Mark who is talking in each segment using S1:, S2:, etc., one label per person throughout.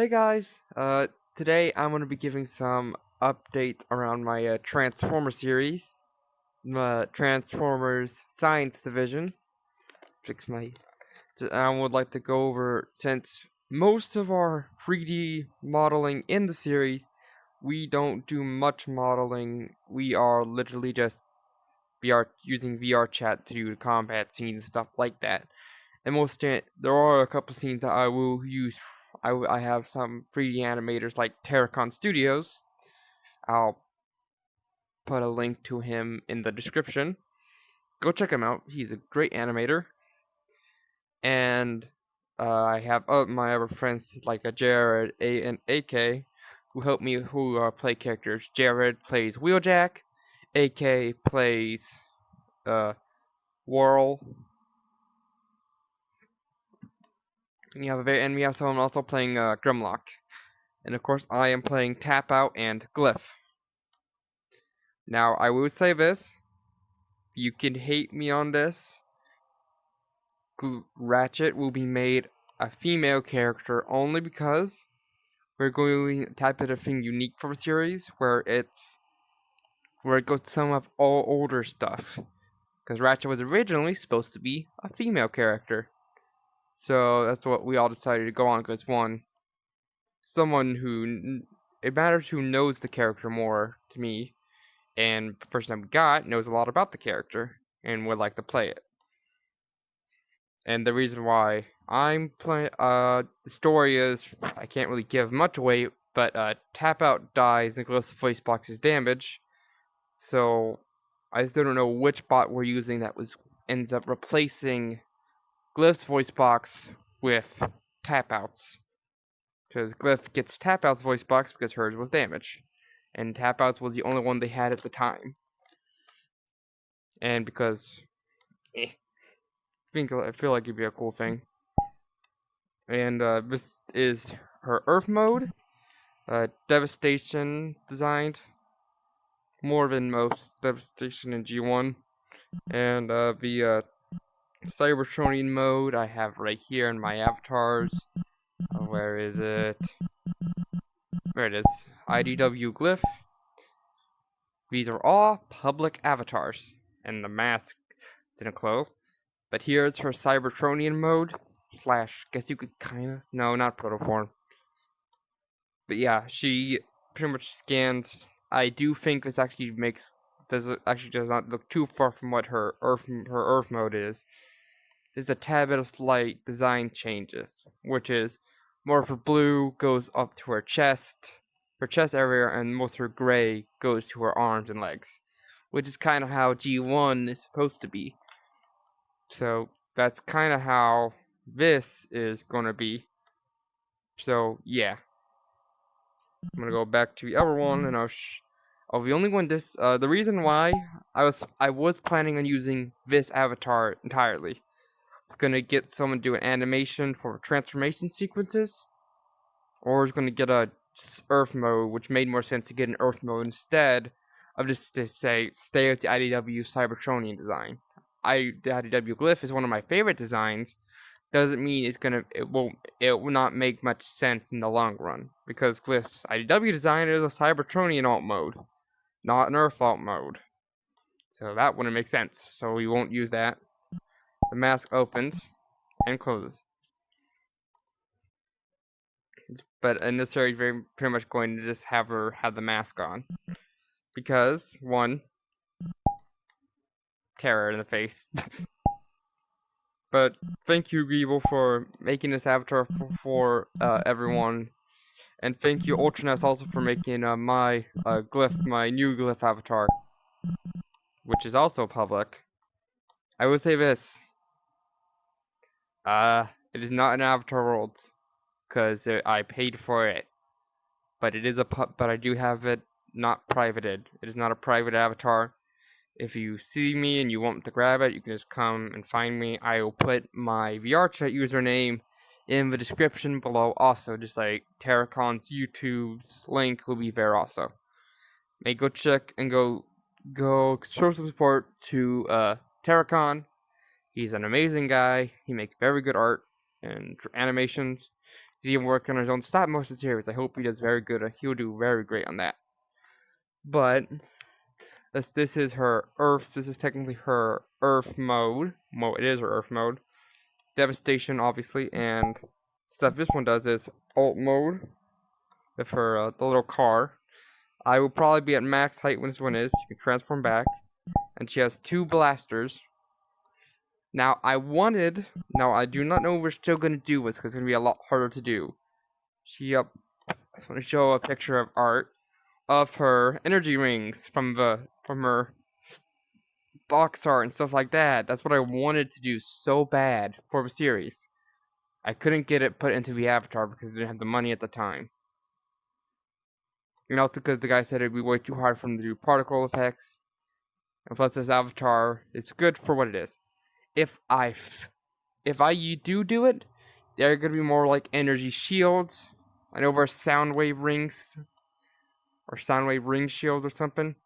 S1: Hey guys, today I'm going to be giving some updates around my Transformer series, Transformers Science Division. Fix my. I would like to go over, since most of our 3D modeling in the series, we don't do much modeling. We are literally just using VR chat to do combat scenes and stuff like that. And there are a couple scenes that I will use. I have some 3D animators like Terracon Studios. I'll put a link to him in the description. Go check him out. He's a great animator. And I have my other friends like Jared and AK who help me play characters. Jared plays Wheeljack. AK plays Whirl. And we have someone also playing Grimlock. And of course, I am playing Tap Out and Glyph. Now, I would say this. You can hate me on this. Ratchet will be made a female character only because we're going to type it a thing unique for the series where it goes to some of all older stuff. Because Ratchet was originally supposed to be a female character. So that's what we all decided to go on, because it matters who knows the character more to me, and the person that we got knows a lot about the character and would like to play it. And the reason why I'm playing, the story is, I can't really give much away, but Tap Out dies and Glyph's voice box is damaged, so I still don't know which bot we're using that ends up replacing Glyph's voice box with Tap Out's. Because Glyph gets Tap Out's voice box because hers was damaged. And Tap Out's was the only one they had at the time. And because I feel like it'd be a cool thing. And this is her Earth mode. Devastation designed. More than most Devastation in G1. And the Cybertronian mode I have right here in my avatars. Where is it? There it is. IDW Glyph. These are all public avatars. And the mask didn't close. But here's her Cybertronian mode. Guess you could kinda. No, not protoform. But yeah, she pretty much scans. I do think this actually does not look too far from what her Earth mode is. There's a tad bit of slight design changes, which is more of her blue goes up to her chest area, and most of her gray goes to her arms and legs, which is kind of how G1 is supposed to be. So that's kind of how this is going to be. So yeah, I'm gonna go back to the other one, and the only one the reason why I was planning on using this avatar entirely. Gonna get someone to do an animation for transformation sequences, or is gonna get a Earth mode, which made more sense to get an Earth mode instead of just to stay with the IDW Cybertronian design. The IDW Glyph is one of my favorite designs. Doesn't mean it will not make much sense in the long run, because Glyph's IDW design is a Cybertronian alt mode, not an Earth alt mode. So that wouldn't make sense. So we won't use that. The mask opens and closes. But in this area, very pretty much going to just have her have the mask on. Because, one, terror in the face. But thank you, Greeble, for making this avatar for everyone. And thank you, Ultraness, also for making my new Glyph avatar, which is also public. I will say this. It is not an Avatar World, because I paid for it. But I do have it not privated. It is not a private avatar. If you see me and you want to grab it, you can just come and find me. I will put my VRChat username in the description below also, just like Terracon's YouTube's link will be there also. May go check and go show some support to Terracon. He's an amazing guy. He makes very good art and animations. He's even working on his own stop motion series. I hope he does very good. He'll do very great on that. But this is her Earth. This is technically her Earth mode. Well, it is her Earth mode. Devastation, obviously, and stuff this one does is alt mode with her the little car. I will probably be at max height when this one is. You can transform back, and she has 2 blasters. Now I do not know if we're still gonna do this because it's gonna be a lot harder to do. I'm gonna show a picture of art of her energy rings from her box art and stuff like that. That's what I wanted to do so bad for the series. I couldn't get it put into the avatar because I didn't have the money at the time. And also because the guy said it'd be way too hard for him to do particle effects. And plus this avatar is good for what it is. If I do it, they're gonna be more like energy shields. I know there's sound wave rings. Or sound wave ring shield or something.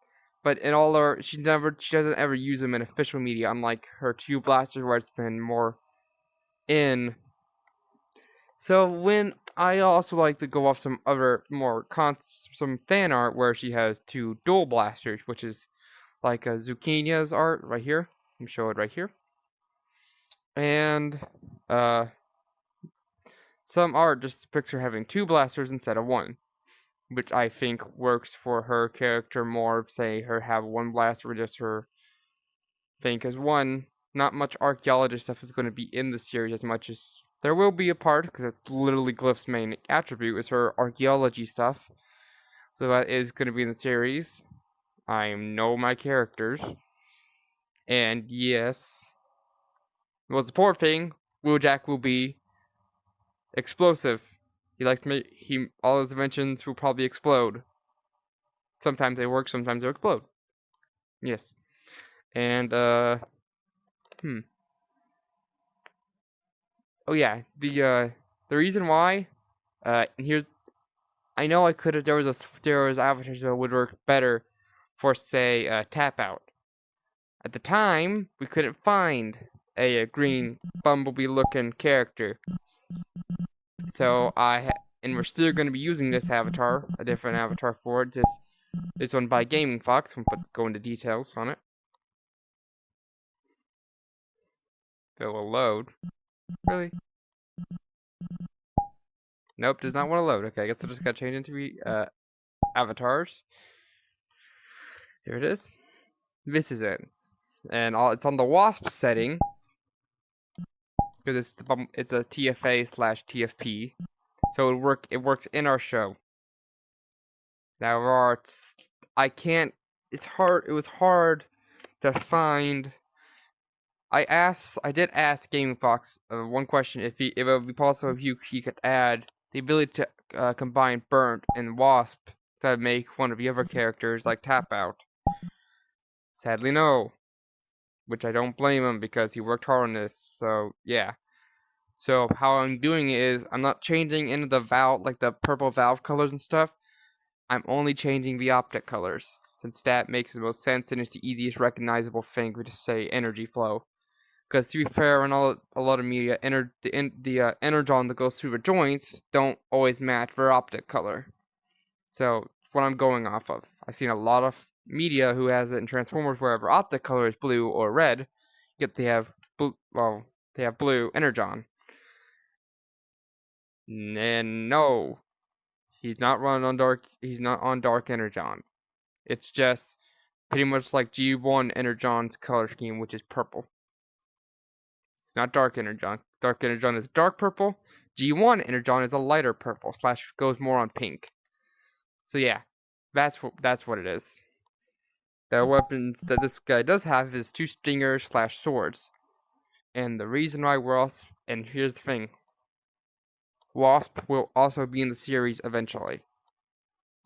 S1: But in all her, she doesn't ever use them in official media, unlike her 2 blasters where it's been more in. So when I also like to go off some other some fan art where she has 2 dual blasters, which is like a Zucchinia's art right here. Let me show it right here. And some art just depicts her having 2 blasters instead of 1. Which I think works for her character more. Say her have 1 blaster or just her thing. Because not much archaeologist stuff is going to be in the series as much as there will be a part. Because that's literally Glyph's main attribute is her archaeology stuff. So that is going to be in the series. I know my characters. And yes. The most important thing, Wheeljack will be explosive. He likes to all his inventions will probably explode. Sometimes they work, sometimes they explode. Yes. And, Oh yeah, the reason why, here's, I know there was avatars that would work better for, say, Tap Out. At the time, we couldn't find a green bumblebee-looking character. So, and we're still going to be using this avatar, a different avatar for it, this one by Gaming Fox. I'm going to go into details on it. It will load. Really? Nope, does not want to load. Okay, I guess I just got to change into the avatars. Here it is. This is it. And it's on the wasp setting. Because it's a TFA/TFP. So it works in our show. Now it's hard. It was hard to find. I did ask Gaming Fox one question if it would be possible if he could add the ability to combine Burnt and Wasp to make one of the other characters like Tap Out. Sadly, no. Which I don't blame him because he worked hard on this. So yeah. So how I'm doing it is I'm not changing into the valve like the purple valve colors and stuff. I'm only changing the optic colors since that makes the most sense and it's the easiest recognizable thing. We just say energy flow. Because to be fair, in a lot of media, the energon that goes through the joints don't always match their optic color. So what I'm going off of. I've seen a lot of media who has it in Transformers wherever optic color is blue or red, yet they have blue energon. And no, he's not on dark energon. It's just pretty much like G1 energon's color scheme, which is purple. It's not dark energon. Dark energon is dark purple. G1 energon is a lighter purple / goes more on pink. So yeah, that's what it is. The weapons that this guy does have is 2 stingers / swords. And the reason why and here's the thing. Wasp will also be in the series eventually.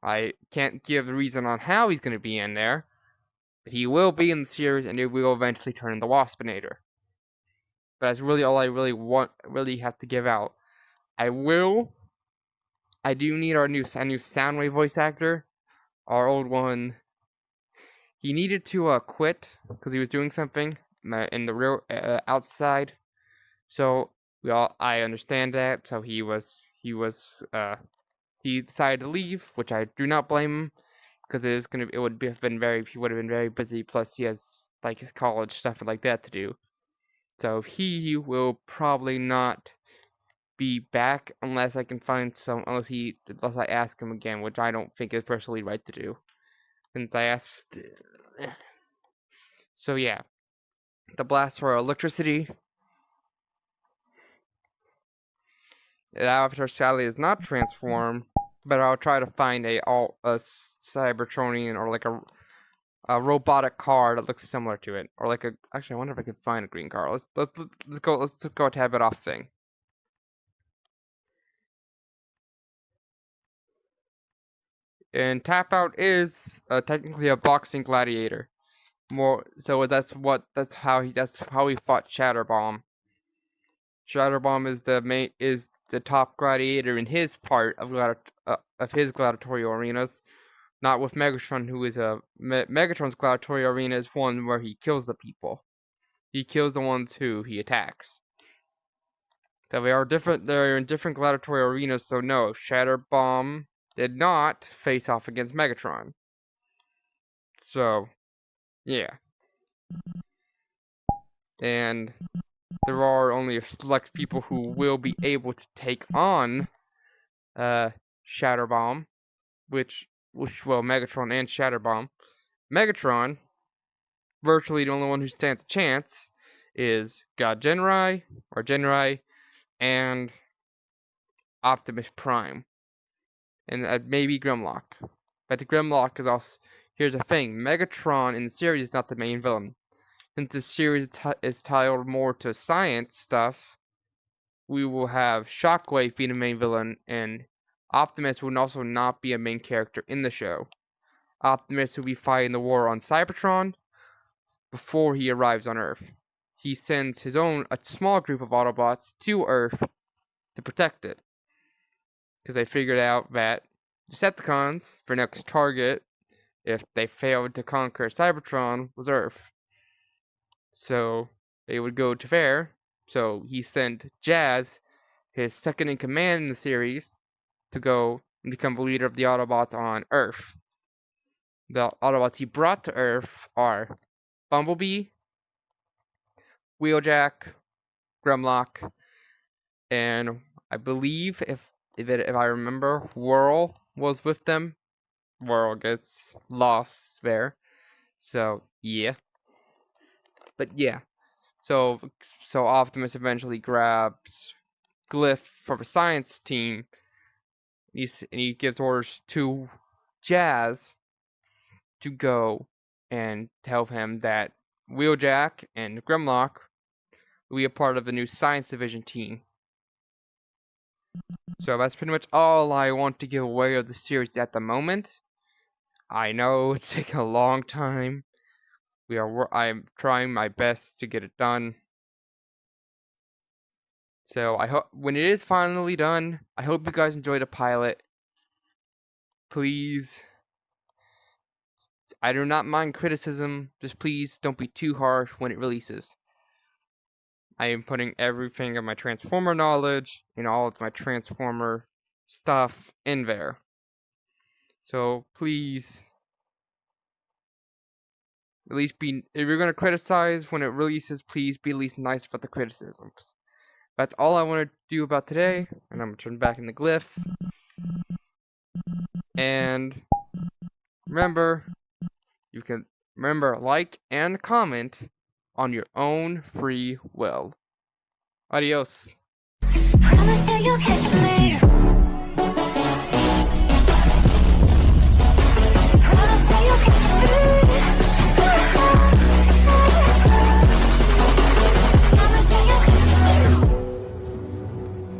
S1: I can't give the reason on how he's going to be in there, but he will be in the series and it will eventually turn into Waspinator. But that's really all I really have to give out. I do need a new Soundwave voice actor. Our old one, he needed to quit because he was doing something in the real outside. So I understand that. So he was he decided to leave, which I do not blame him, because he would have been very busy. Plus, he has like his college stuff like that to do. So he will probably not be back unless I can find unless I ask him again, which I don't think is personally right to do, since I asked. So yeah, the blast for electricity. The avatar sadly is not transformed, but I'll try to find a Cybertronian or like a robotic car that looks similar to it, or like actually I wonder if I can find a green car. Let's go tab it off thing. And Tap Out is technically a boxing gladiator. That's how he fought Shatterbomb. Shatterbomb is the top gladiator in his part of his gladiatorial arenas. Not with Megatron, who is Megatron's gladiatorial arena is one where he kills the people. He kills the ones who he attacks. So they are different. They're in different gladiatorial arenas. So no, Shatterbomb did not face off against Megatron. So, yeah. And there are only a select people who will be able to take on Shatterbomb, Megatron and Shatterbomb. Megatron, virtually the only one who stands a chance, is God Genrai, and Optimus Prime. And maybe Grimlock. But the Grimlock is also... Here's the thing, Megatron in the series is not the main villain. Since the series is titled more to science stuff, we will have Shockwave being the main villain, and Optimus will also not be a main character in the show. Optimus will be fighting the war on Cybertron before he arrives on Earth. He sends a small group of Autobots to Earth to protect it. Because they figured out that Decepticons, their next target, if they failed to conquer Cybertron, was Earth. So they would go to there. So he sent Jazz, his second in command in the series, to go and become the leader of the Autobots on Earth. The Autobots he brought to Earth are Bumblebee, Wheeljack, Grimlock, and I believe if I remember, Whirl was with them. Whirl gets lost there. So yeah. But yeah. So Optimus eventually grabs Glyph for the science team. And he gives orders to Jazz to go and tell him that Wheeljack and Grimlock will be a part of the new science division team. So that's pretty much all I want to give away of the series at the moment. I know it's taking a long time. I'm trying my best to get it done. So I hope when it is finally done, I hope you guys enjoy the pilot. Please, I do not mind criticism. Just please don't be too harsh when it releases. I am putting everything of my Transformer knowledge and all of my Transformer stuff in there. So please, at least if you're going to criticize when it releases, please be at least nice about the criticisms. That's all I want to do about today, and I'm going to turn back in the Glyph. And remember, like and comment on your own free will. Adios.
S2: Promise you you'll catch me.